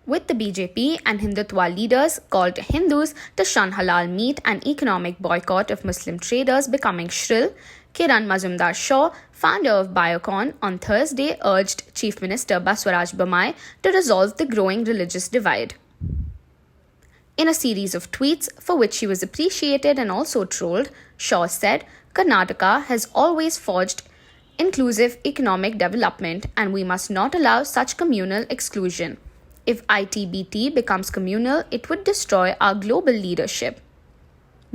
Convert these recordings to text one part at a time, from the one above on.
With the BJP and Hindutva leaders called Hindus to shun halal meat and economic boycott of Muslim traders becoming shrill, Kiran Mazumdar Shaw, founder of Biocon, on Thursday urged Chief Minister Banswaraj Bommai to resolve the growing religious divide. In a series of tweets, for which he was appreciated and also trolled, Shaw said, Karnataka has always forged inclusive economic development and we must not allow such communal exclusion. If ITBT becomes communal, it would destroy our global leadership.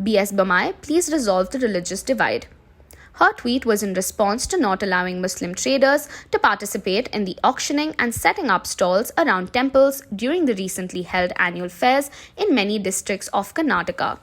B.S. Bommai, please resolve the religious divide. Her tweet was in response to not allowing Muslim traders to participate in the auctioning and setting up stalls around temples during the recently held annual fairs in many districts of Karnataka.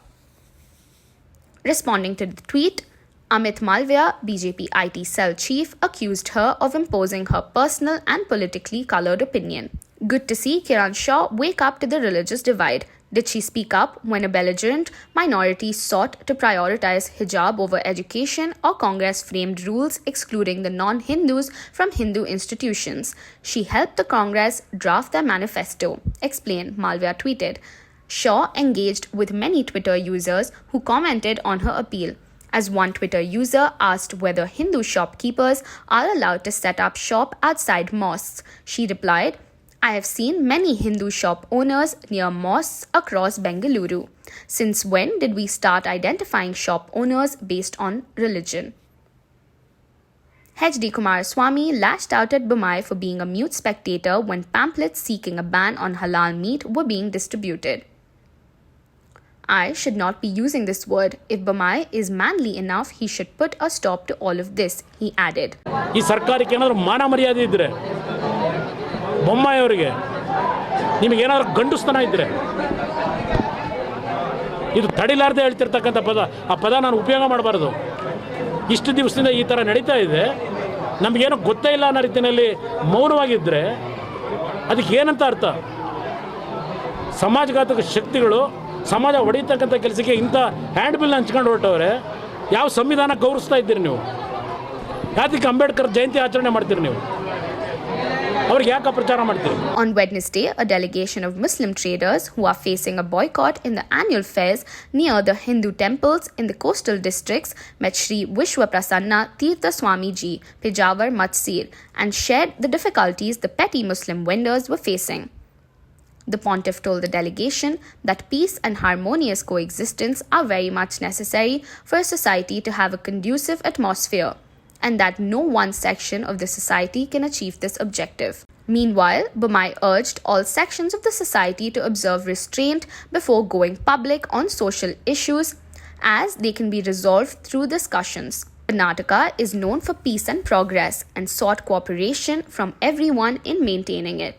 Responding to the tweet, Amit Malviya, BJP IT cell chief, accused her of imposing her personal and politically coloured opinion. Good to see Kiran Shaw wake up to the religious divide. Did she speak up when a belligerent minority sought to prioritize hijab over education, or Congress framed rules excluding the non-Hindus from Hindu institutions? She helped the Congress draft their manifesto, explained, Malviya tweeted. Shaw engaged with many Twitter users who commented on her appeal. As one Twitter user asked whether Hindu shopkeepers are allowed to set up shop outside mosques, she replied, I have seen many Hindu shop owners near mosques across Bengaluru. Since when did we start identifying shop owners based on religion? H.D. Kumaraswamy lashed out at Bommai for being a mute spectator when pamphlets seeking a ban on halal meat were being distributed. I should not be using this word. If Bommai is manly enough, he should put a stop to all of this, he added. ಈ ಸರ್ಕಾರಕ್ಕೆ ಏನಾದರೂ ಮಾನ ಮರ್ಯಾದೆ ಇದ್ದರೆ ಬೊಮ್ಮಾಯಿ ಅವರಿಗೆ ನಿಮಗೇನಾದರೂ ಗಂಡುಸ್ತನ ಇದ್ದರೆ ಇದು ತಡಿಲಾರದೆ ಹೇಳ್ತಿರ್ತಕ್ಕಂಥ ಪದ, ಆ ಪದ ನಾನು ಉಪಯೋಗ ಮಾಡಬಾರ್ದು. ಇಷ್ಟು ದಿವಸದಿಂದ ಈ ಥರ ನಡೀತಾ ಇದೆ, ನಮಗೇನೋ ಗೊತ್ತೇ ಇಲ್ಲ ಅನ್ನೋ ರೀತಿಯಲ್ಲಿ ಮೌನವಾಗಿದ್ದರೆ ಅದಕ್ಕೆ ಏನಂತ ಅರ್ಥ? ಸಮಾಜಘಾತಕ ಶಕ್ತಿಗಳು ಸಮಾಜ ಹೊಡೆಯತಕ್ಕಂಥ ಕೆಲಸಕ್ಕೆ ಇಂಥ ಹ್ಯಾಂಡ್ ಬಿಲ್ ಹಂಚ್ಕೊಂಡು ಹೊರಟವ್ರೆ. ಯಾವ ಸಂವಿಧಾನ ಗೌರವಿಸ್ತಾ ಇದ್ದೀರಿ ನೀವು? ಯಾತಕ್ಕೆ ಅಂಬೇಡ್ಕರ್ ಜಯಂತಿ ಆಚರಣೆ ಮಾಡ್ತೀರಿ ನೀವು? ಅವ್ರಿಗೆ ಯಾಕೆ ಪ್ರಚಾರ ಮಾಡ್ತೀರಿ? On Wednesday, a delegation of Muslim traders who are facing a boycott in the annual fairs near the Hindu temples in the coastal districts met Sri Vishwa Prasanna Tirtha Swamiji, Pejawar, Matsir, and shared the difficulties the petty Muslim vendors were facing. The pontiff told the delegation that peace and harmonious coexistence are very much necessary for a society to have a conducive atmosphere, and that no one section of the society can achieve this objective. Meanwhile, Bommai urged all sections of the society to observe restraint before going public on social issues, as they can be resolved through discussions. Karnataka is known for peace and progress and sought cooperation from everyone in maintaining it.